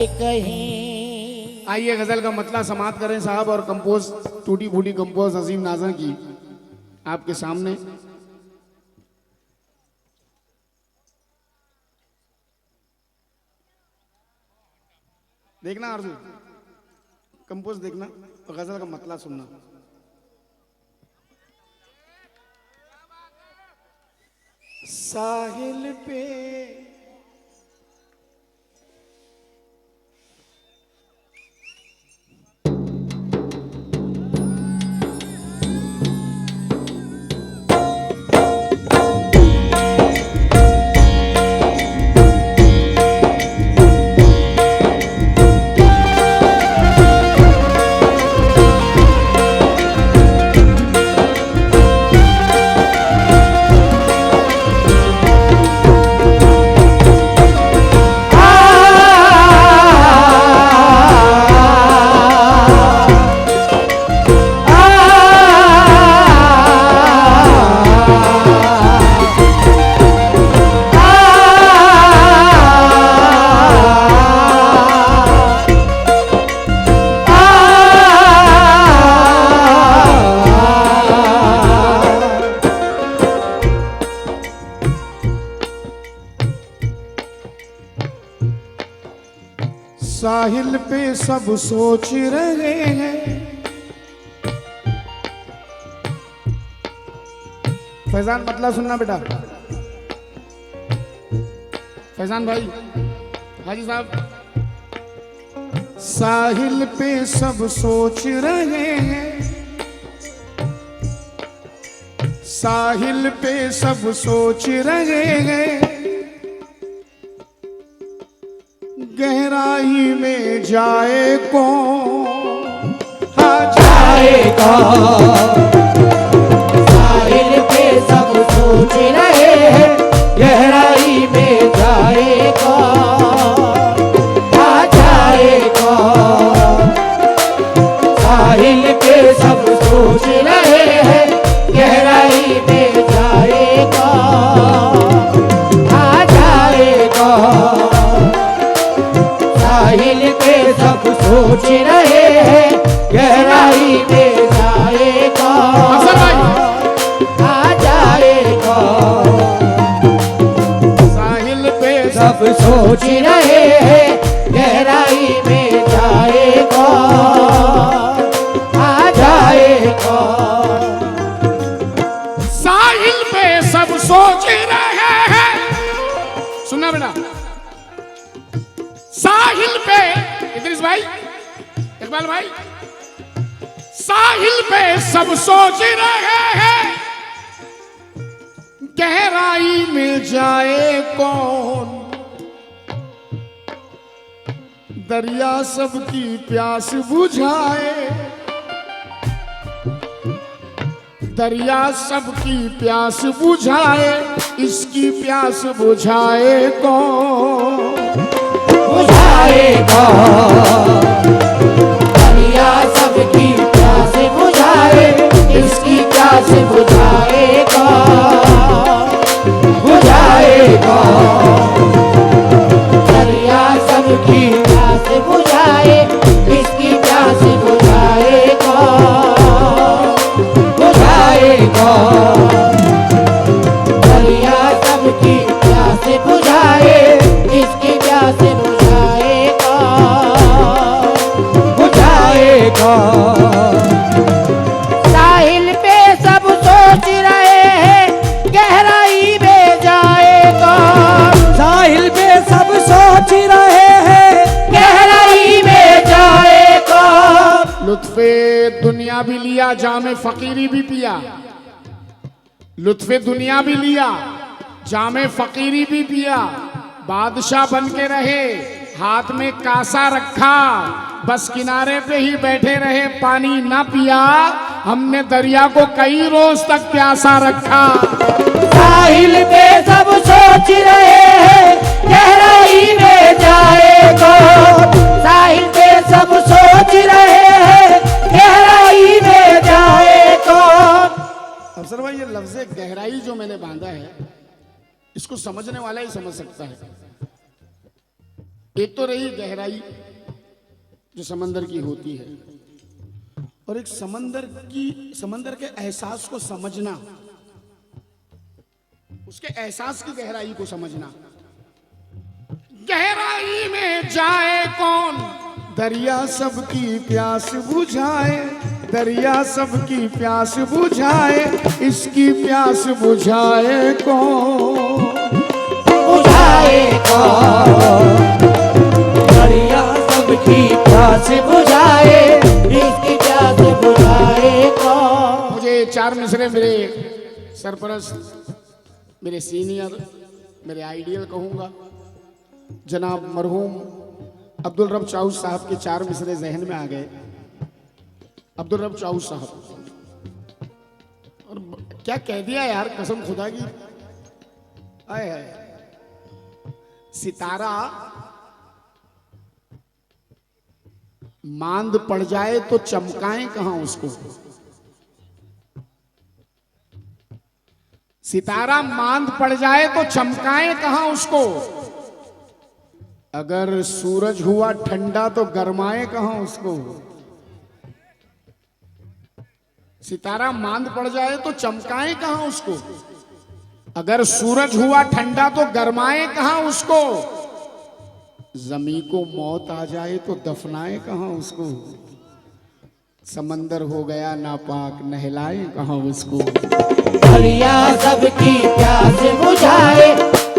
कहीं। आइए गजल का मतला समाप्त करें साहब और कंपोज टूटी फूटी कंपोज अजीम नाज़र की आपके सामने। देखना आरज़ू, कंपोज देखना और गजल का मतला सुनना। साहिल पे साहिल पे सब सोच रहे हैं। फैजान मतला सुनना बेटा, फैजान भाई, हाजी साहब। साहिल पे सब सोच रहे हैं, साहिल पे सब सोच रहे हैं। गहराई में जाए कौन, हाँ जाएगा। साहिल पे सब सोच रहे हैं, गहराई में जाएगा, आ जाएगा। साहिल पे सब सोच रहे हैं, गहराई में जाएगा, आ जाएगा। साहिल पे सब सोच रहे हैं, गहराई में जाएगा, आ जाएगा। साहिल पे सब सोच रहे हैं, गहराई में जाएगा, आ जाएगा। साहिल पे सब सोच रहे हैं, सुनना बेटा। साहिल पे इद्रिस भाई, इकबाल भाई, साहिल पे सब सोच रहे हैं। गहराई में जाए कौन, दरिया सबकी प्यास बुझाए। दरिया सबकी प्यास बुझाए, इसकी प्यास बुझाए कौन, बुझाएगा। दरिया सबकी प्यास बुझाए, इसकी प्यास बुझाएगा, बुझाएगा। दरिया सबकी प्यास बुझाए, इसकी प्यास बुझाएगा, बुझाएगा। दरिया सबकी प्यास बुझाए, इसकी प्यास बुझाएगा, बुझाएगा। साहिल पे सब सोच रहे हैं, गहराई में जाएगा। साहिल पे सब सोच रहे हैं, गहराई में जाएगा। लुत्फे दुनिया भी लिया, जामे फकीरी भी पिया। लुत्फे दुनिया भी लिया, जामे फकीरी भी पिया। बादशाह बन के रहे, हाथ में कासा रखा, बस किनारे पे ही बैठे रहे, पानी ना पिया। हमने दरिया को कई रोज तक प्यासा रखा। साहिल पे सब सोच रहे हैं, गहराई में जाएगा। साहिल पे सब सोच रहे हैं, गहराई में जाएगा। अफसर भाई, ये लफ्ज़ गहराई जो मैंने बांधा है, इसको समझने वाला ही समझ सकता है। एक तो रही गहराई जो समंदर की होती है, और एक समंदर के एहसास को समझना, उसके एहसास की गहराई को समझना। गहराई में जाए कौन, दरिया सबकी प्यास बुझाए, दरिया सबकी प्यास बुझाए, इसकी प्यास बुझाए कौन, बुझाए कौन, दरिया सबकी प्यास बुझाए, इसकी प्यास बुझाए कौन। मुझे 4 मिसरे मेरे सरपरस्त, मेरे सीनियर, मेरे आइडियल कहूंगा, जनाब मरहूम अब्दुल रब चाऊस साहब के 4 मिसरे जहन में आ गए। अब्दुल रब चाऊस साहब, और क्या कह दिया यार, कसम खुदा की। आए सितारा मांद पड़ जाए तो चमकाएं कहां उसको, सितारा मांद पड़ जाए तो चमकाएं कहां उसको, अगर सूरज हुआ ठंडा तो गरमाए कहां उसको। सितारा मांद पड़ जाए तो चमकाएं कहां उसको, अगर सूरज हुआ ठंडा तो गरमाए कहां उसको, जमी को मौत आ जाए तो दफनाए कहां उसको, समंदर हो गया नापाक नहलाए कहां उसको। दरिया सबकी प्यास बुझाए,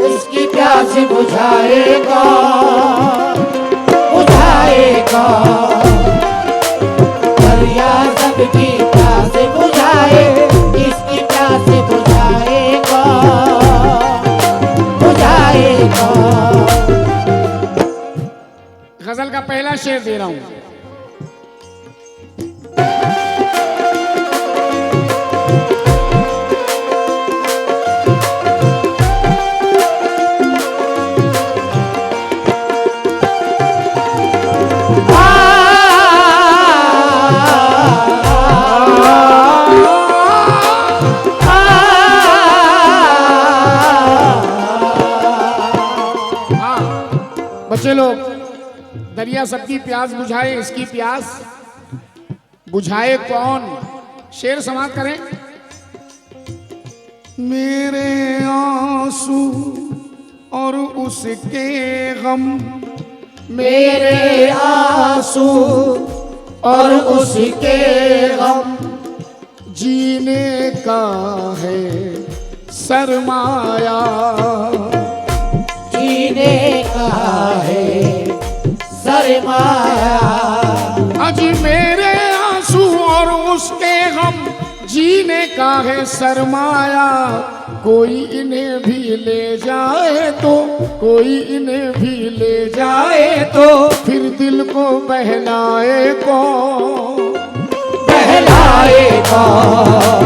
इसकी प्यास बुझाए कौन, बुझाए कौन, दरिया सबकी प्यास बुझाए, इसकी प्यास बुझाए कौन, बुझाए कौन। गजल का पहला शेर दे रहा हूं। बच्चे लोग, दरिया सबकी प्यास बुझाए, इसकी प्यास बुझाए कौन। शेर समाप्त करें। मेरे आंसू और उसके गम, मेरे आंसू और उसके गम, जीने का है सरमाया, जीने का है सरमाया। अजी मेरे आंसू और उसके गम, जीने का है सरमाया, कोई इन्हें भी ले जाए तो, कोई इन्हें भी ले जाए तो, फिर दिल को बहलाए कौन, बहलाए कौन,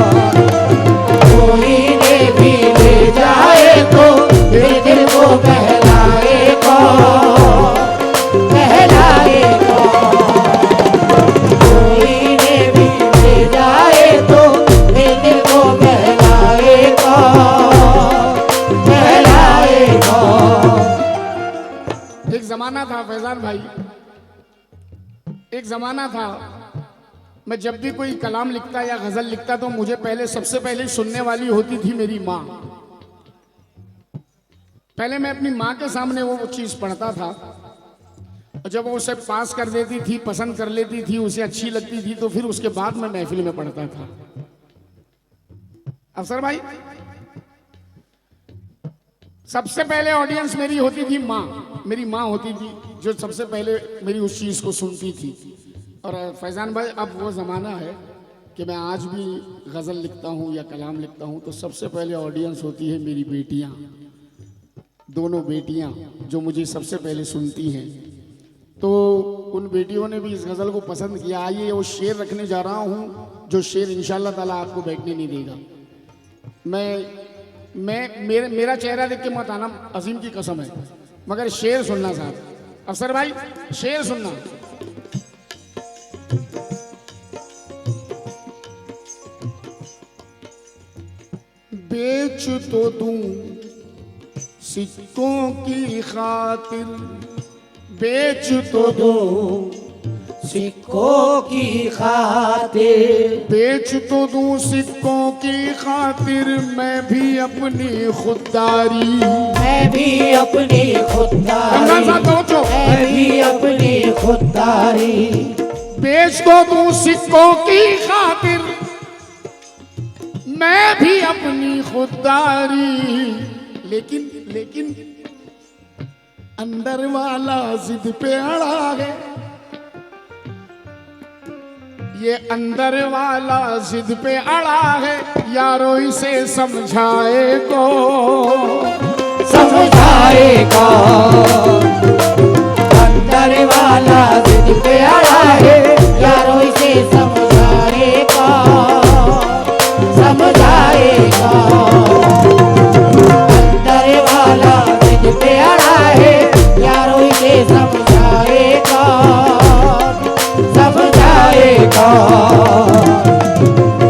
कोई इन्हें भी ले जाए तो, फिर दिल को बहलाए कौन, बहलाए कौन, कोई इन्हें भी ले जाए तो, फिर दिल को बहलाए कौन, बहलाए कौन। एक जमाना था फैजान भाई, एक जमाना था, मैं जब भी कोई कलाम लिखता या गजल लिखता तो मुझे पहले सबसे पहले सुनने वाली होती थी मेरी माँ। पहले मैं अपनी माँ के सामने वो चीज पढ़ता था, और जब वो उसे पास कर देती थी, पसंद कर लेती थी, उसे अच्छी लगती थी, तो फिर उसके बाद मैं महफिल में पढ़ता था। अफसर भाई, सबसे पहले ऑडियंस मेरी होती थी माँ, मेरी माँ होती थी जो सबसे पहले मेरी उस चीज को सुनती थी। और फैजान भाई, अब वो ज़माना है कि मैं आज भी गज़ल लिखता हूँ या कलाम लिखता हूँ तो सबसे पहले ऑडियंस होती है मेरी बेटियाँ, दोनों बेटियाँ जो मुझे सबसे पहले सुनती हैं। तो उन बेटियों ने भी इस गज़ल को पसंद किया। आइए वो शेर रखने जा रहा हूँ जो शेर इंशाल्लाह ताला आपको बैठने नहीं देगा। मेरा चेहरा देख के मत आना, अजीम की कसम है, मगर शेर सुनना साहब। अफसर भाई शेर सुनना। बेच तो दूं सिक्कों की खातिर बेच तो दो सिक्कों की खातिर, बेच तो दूं सिक्कों की खातिर मैं भी अपनी खुददारी, मैं भी अपनी खुददारी, मैं भी अपनी खुददारी, बेच तो दूं सिक्कों की खातिर मैं भी अपनी खुददारी। लेकिन लेकिन अंदर वाला जिद पे अड़ा है, ये अंदर वाला जिद पे अड़ा है, यारो इसे समझाए को, समझाए कौन? अंदर वाला जिद पे अड़ा है, यारो इसे समझाए कौन, समझाए कौन? अंदर वाला जिद पे अड़ा है, यारो इसे समझाए कौन, समझाए कौन?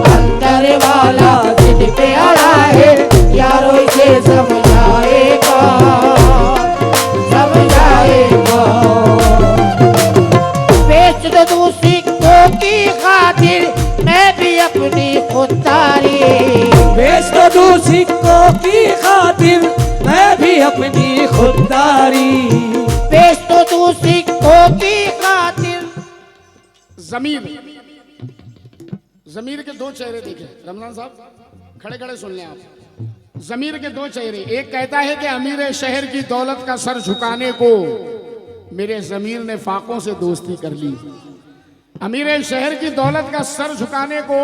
अंदर वाला जिद पे अड़ा है, यारो इसे समझाए कौन, समझाए कौन? बेच दो दूं सिक्कों की खातिर मैं भी अपनी खुददारी, बेच तो दूं सिक्कों की खातिर मैं भी अपनी खुददारी, बेच दो दूं सिक्कों की खातिर। जमीर के दो चेहरे देखे रमजान साहब, खड़े खड़े सुन लें आप। जमीर के दो चेहरे, एक कहता है कि अमीर शहर की दौलत का सर झुकाने को मेरे जमीर ने फाकों से दोस्ती कर ली। अमीर शहर की दौलत का सर झुकाने को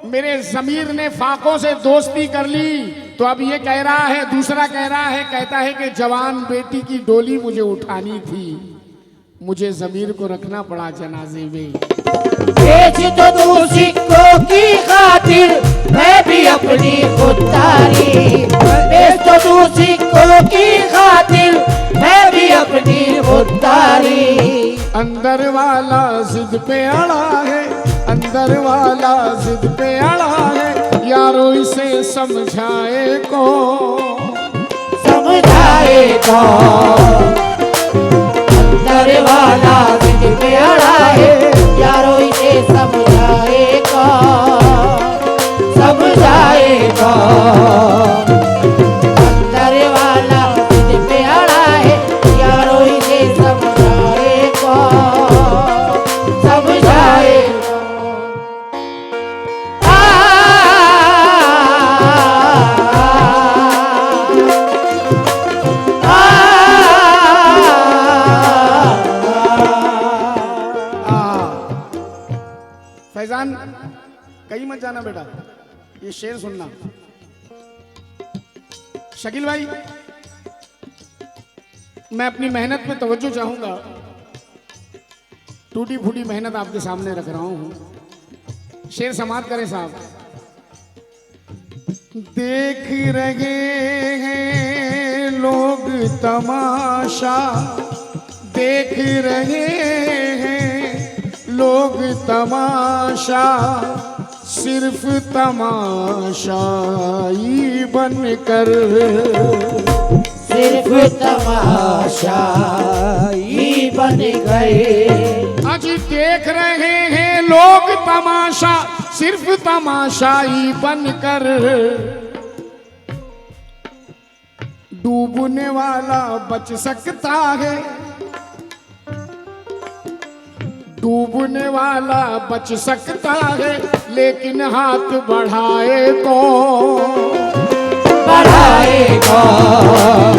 मेरे जमीर ने फाकों से दोस्ती कर ली। तो अब ये कह रहा है, दूसरा कह रहा है, कहता है कि जवान बेटी की डोली मुझे उठानी थी, मुझे जमीर को रखना पड़ा जनाजे में। बेच तो दूं सिक्कों की खातिर मैं भी अपनी खुददारी, बेच तो दूं सिक्कों की खातिर मैं भी अपनी खुददारी। अंदर वाला जिद पे अड़ा है, अंदर वाला जिद पे अड़ा है, यारो इसे समझाए को, समझाए कौन? अंदर वाला जिद पे अड़ा है, यारो इसे समझाए कौन, समझाए कौन? अंदर वाला जिद पे अड़ा है, यारो इसे समझाए कौन, समझाए कौन? फैजान कहीं मत जाना बेटा, ये शेर सुनना। शकील भाई, मैं अपनी मेहनत पे तवज्जो चाहूंगा, टूटी फूटी मेहनत आपके सामने रख रहा हूं। शेर समाप्त करें साहब। देख रहे हैं लोग तमाशा, देख रहे हैं लोग तमाशा, सिर्फ तमाशाई बनकर, सिर्फ तमाशा ही बन गए। आज देख रहे हैं लोग तमाशा, सिर्फ तमाशाई बनकर, डूबने वाला बच सकता है, डूबने वाला बच सकता है, लेकिन हाथ बढ़ाए को, बढ़ाए कौन?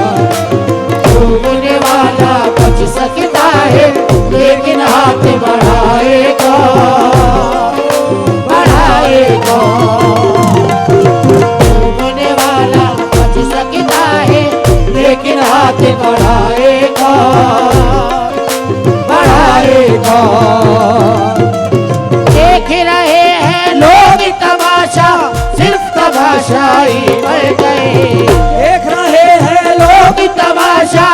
डूबने वाला बच सकता है, लेकिन हाथ बढ़ाए कौन, बढ़ाए कौन? डूबने वाला बच सकता है, लेकिन हाथ बढ़ाए कौन, बढ़ाए कौन? देख रहे हैं लोग तमाशा, सिर्फ तमाशाई बन गए। देख रहे हैं लोग तमाशा,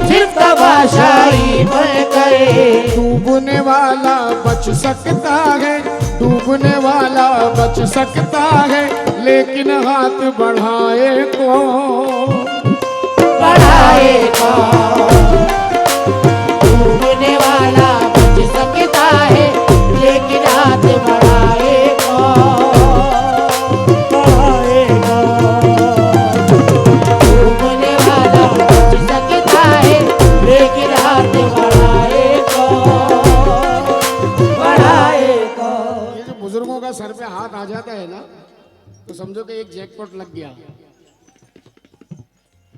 सिर्फ तमाशाई बन गए। डूबने वाला बच सकता है, डूबने वाला बच सकता है, लेकिन हाथ बढ़ाए को, बढ़ाए कौन? तो समझो कि एक जैकपॉट लग गया।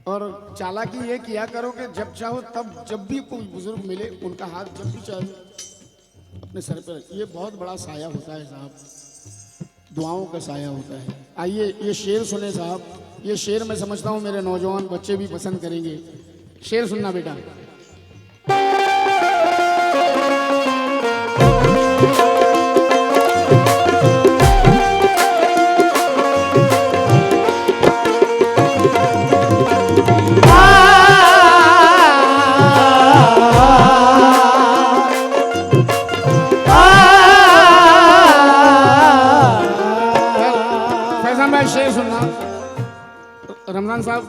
और चालाकी ये किया करो कि जब चाहो तब, जब भी कोई बुजुर्ग मिले उनका हाथ जब भी चाहो अपने सर पर, ये बहुत बड़ा साया होता है साहब, दुआओं का साया होता है। आइए ये शेर सुने साहब, ये शेर मैं समझता हूँ मेरे नौजवान बच्चे भी पसंद करेंगे। शेर सुनना बेटा। शेर सुनना। रमजान साहब,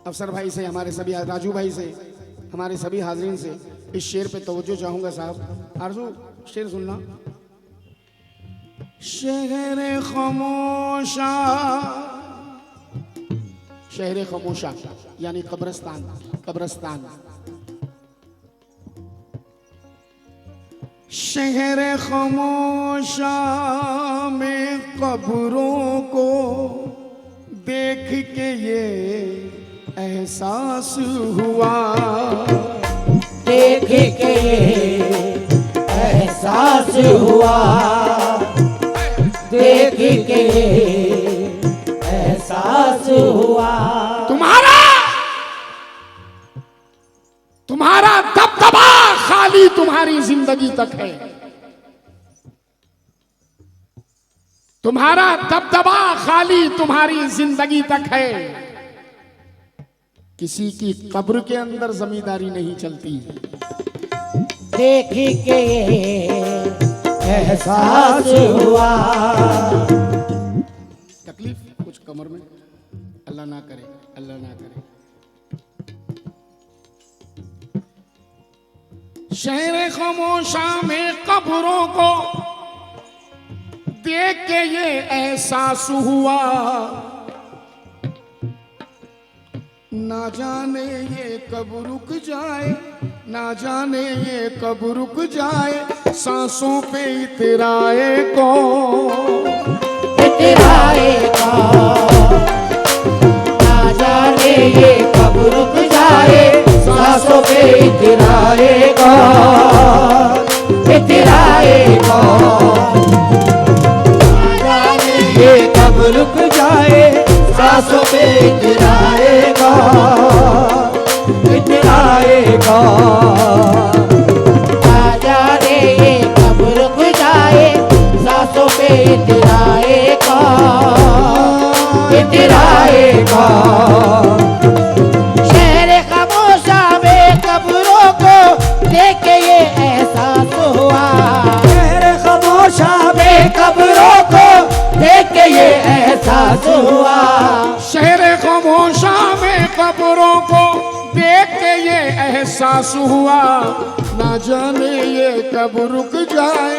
अफसर भाई से, हमारे सभी राजू भाई से, हमारे सभी हाजरीन से इस शेर पे तवज्जो चाहूंगा साहब। आरजू शेर सुनना। शहर खामोशा, शहर खामोशा यानी कब्रिस्तान, कब्रिस्तान। शहर खामोशा में कब्रों को देख के ये एहसास हुआ, देख के ये एहसास हुआ, देख के ये एहसास हुआ। तुम्हारा दबदबा खाली तुम्हारी जिंदगी तक है, तुम्हारा दबदबा खाली तुम्हारी जिंदगी तक है। किसी की कब्र के अंदर जमींदारी नहीं चलती। देख के एहसास हुआ। तकलीफ कुछ कमर में, अल्लाह ना करे, अल्लाह ना करे। शहर खामोशा में कब्रों को देख के ये एहसास हुआ, ना जाने ये कब रुक जाए, ना जाने ये कब रुक जाए, सांसों पे इतराए को, इतराए को, ना जाने ये कब रुक जाए, सांसों पे इतराएगा, इतराएगा। ये कब रुक जाए, सांसों पे इतराएगा, इतराएगा। ना जाने ये कब रुक जाए, सांसों पे इतराएगा, इतराएगा। देख के ये एहसास हुआ, शहर खामोशा में कब्रों को देख के ये एहसास हुआ, शहर खामोशा में कब्रों को देख के ये एहसास हुआ। ना जाने ये कब रुक जाए,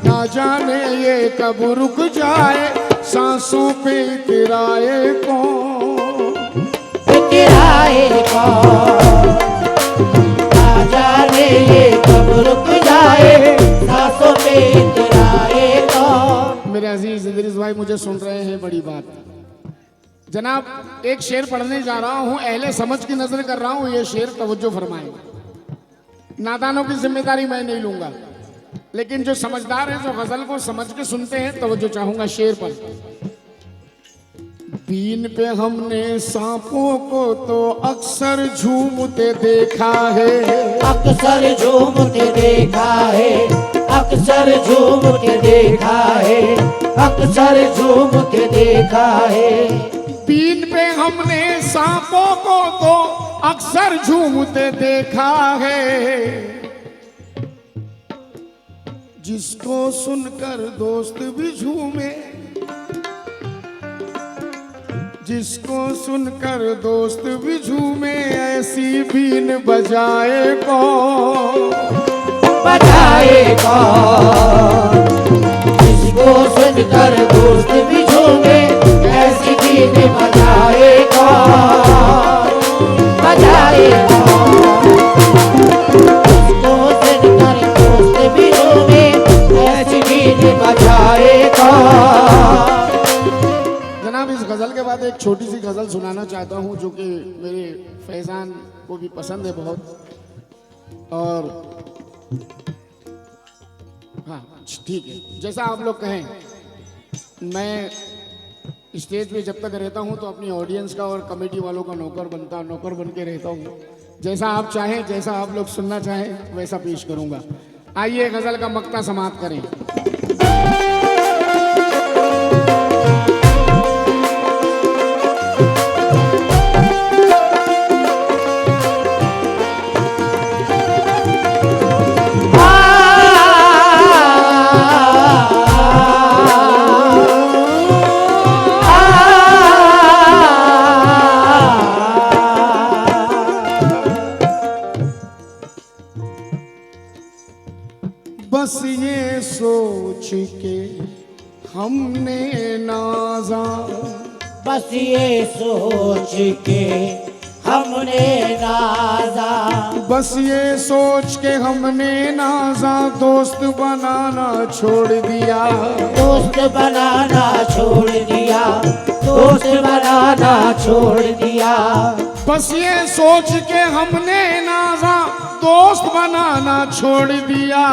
ना जाने ये कब रुक जाए, सांसों पे इतराए को, इतराए को। जाने ये कब रुक जाए, सांसों पे इतराएगा। मेरे अजीज इदरीस भाई मुझे सुन रहे हैं, बड़ी बात जनाब। एक शेर पढ़ने जा रहा हूँ, अहले समझ की नजर कर रहा हूँ। ये शेर तवज्जो फरमाएं। नादानों की जिम्मेदारी मैं नहीं लूंगा, लेकिन जो समझदार हैं, जो गजल को समझ के सुनते हैं, तवज्जो चाहूंगा शेर पर। बीन पे हमने सांपों को तो अक्सर झूमते देखा है, अक्सर झूमते देखा है, अक्सर झूमते देखा है, अक्सर झूमते देखा है। बीन पे हमने सांपों को तो अक्सर झूमते देखा है, जिसको सुनकर दोस्त भी झूमे, जिसको सुनकर दोस्त भी झूमे, ऐसी बीन बजाए को, बजाए को। जिसको सुनकर दोस्त भी झूमे, ऐसी बीन बजाए को, बजाए को। जिसको सुनकर दोस्त भी झूमे, ऐसी बीन बजाए को, बाद एक छोटी सी गज़ल सुनाना चाहता हूँ जो कि मेरे फैज़ान को भी पसंद है बहुत। और हाँ ठीक है, जैसा आप लोग कहें। मैं स्टेज पे जब तक रहता हूँ तो अपनी ऑडियंस का और कमेटी वालों का नौकर बन के रहता हूँ। जैसा आप चाहें, जैसा आप लोग सुनना चाहें वैसा पेश करूँगा। आइए गज़ल का मक्ता समाप्त करें। बस ये सोच के हमने नाजा, बस ये सोच के हमने नाजा, बस ये सोच के हमने नाजा, दोस्त बनाना छोड़ दिया, दोस्त बनाना छोड़ दिया, दोस्त बनाना छोड़ दिया। बस ये सोच के हमने नाजा, दोस्त बनाना छोड़ दिया।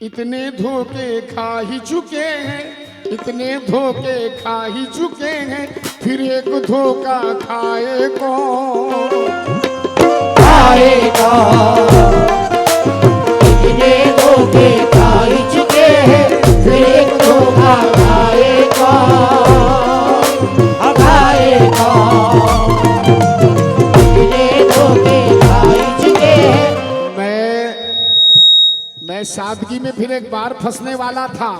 इतने धोखे खा ही चुके हैं, इतने धोखे खा ही चुके हैं, फिर एक धोखा खाए कौन, खाए कौन। इतने धोखे खा ही चुके हैं, फिर एक धोखा खाए कौन, खाए कौन। इतने धोखे खा ही चुके हैं। मैं सादगी में फिर एक बार फंसने वाला था,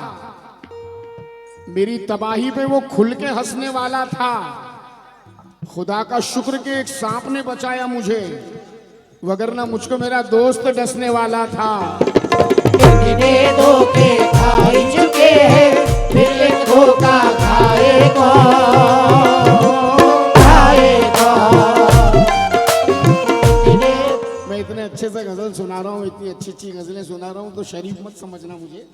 मेरी तबाही पे वो खुल के हंसने वाला था। खुदा का शुक्र कि एक सांप ने बचाया मुझे, वगरना मुझको मेरा दोस्त डसने वाला था। इतने धोखे खाए चुके हैं, फिर एक धोखा खाएगा, खाएगा। मैं इतने अच्छे से गजल सुना रहा हूँ, इतनी अच्छी अच्छी गजलें सुना रहा हूँ, तो शरीफ मत समझना मुझे।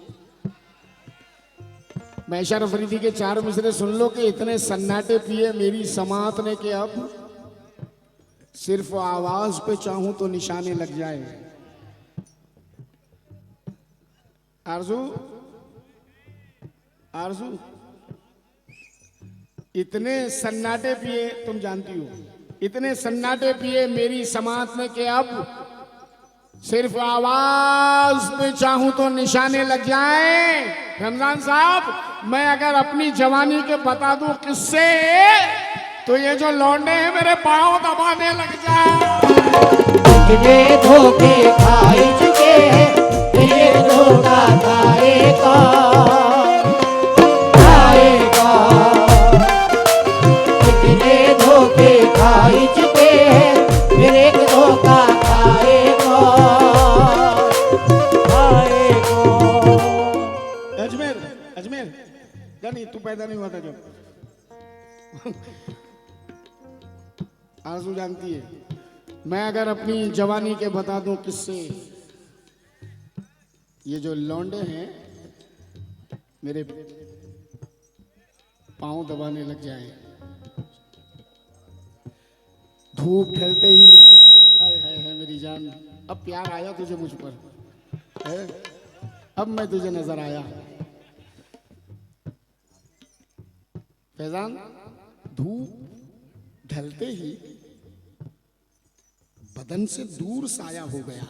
मैशर अफरीदी के 4 मिसरे सुन लो कि इतने सन्नाटे पिए मेरी समात ने कि अब सिर्फ आवाज पे चाहूं तो निशाने लग जाए। आरजू आरजू इतने सन्नाटे पिए, तुम जानती हो, इतने सन्नाटे पिए मेरी समात ने कि अब सिर्फ आवाज पे चाहूं तो निशाने लग जाए। रमजान साहब, मैं अगर अपनी जवानी के बता दूं किससे, तो ये जो लौंडे हैं मेरे पांव दबाने लग जाए। इतने धोखे खाए चुके हैं, फिर एक धोखा खाएगा, खाएगा। इतने धोखे खाए चुके हैं, फिर एक धोखा खाएगा, खाएगा। अजमेर जानी, तू पैदा नहीं हुआ था जब। आरज़ू जानती है, मैं अगर अपनी जवानी के बता दूं किससे, ये जो लौंडे हैं मेरे पांव दबाने लग जाए। धूप ढलते ही हाय हाय हाय मेरी जान, अब प्यार आया तुझे मुझ पर है, अब मैं तुझे नजर आया। फैजान, धूप ढलते ही बदन से दूर साया हो गया।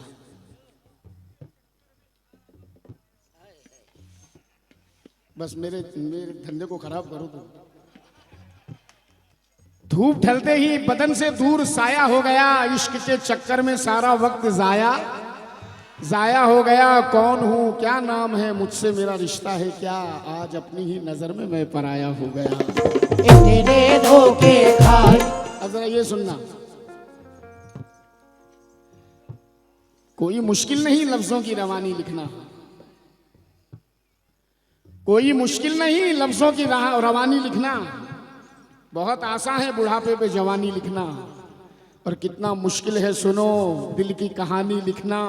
बस मेरे धंधे को खराब करो तुम। धूप ढलते ही बदन से दूर साया हो गया, इश्क के चक्कर में सारा वक्त जाया हो गया। कौन हूँ, क्या नाम है, मुझसे मेरा रिश्ता है क्या, आज अपनी ही नजर में मैं पराया हो गया। इतने धोखे खाए। अब जरा ये सुनना, कोई मुश्किल नहीं लफ्जों की रवानी लिखना, कोई मुश्किल नहीं लफ्जों की रवानी लिखना, बहुत आसान है बुढ़ापे पे जवानी लिखना, और कितना मुश्किल है सुनो दिल की कहानी लिखना,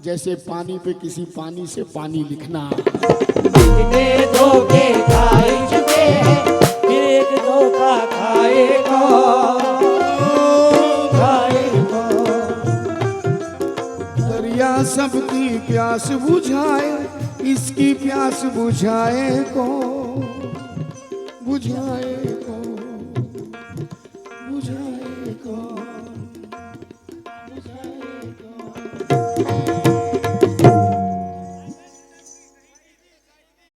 जैसे पानी पे किसी पानी से पानी लिखना। कितने धोखे खाए चुके हैं, फिर एक धोखा खाएगा, खाएगा। दरिया सबकी प्यास बुझाए, इसकी प्यास बुझाए को बुझाए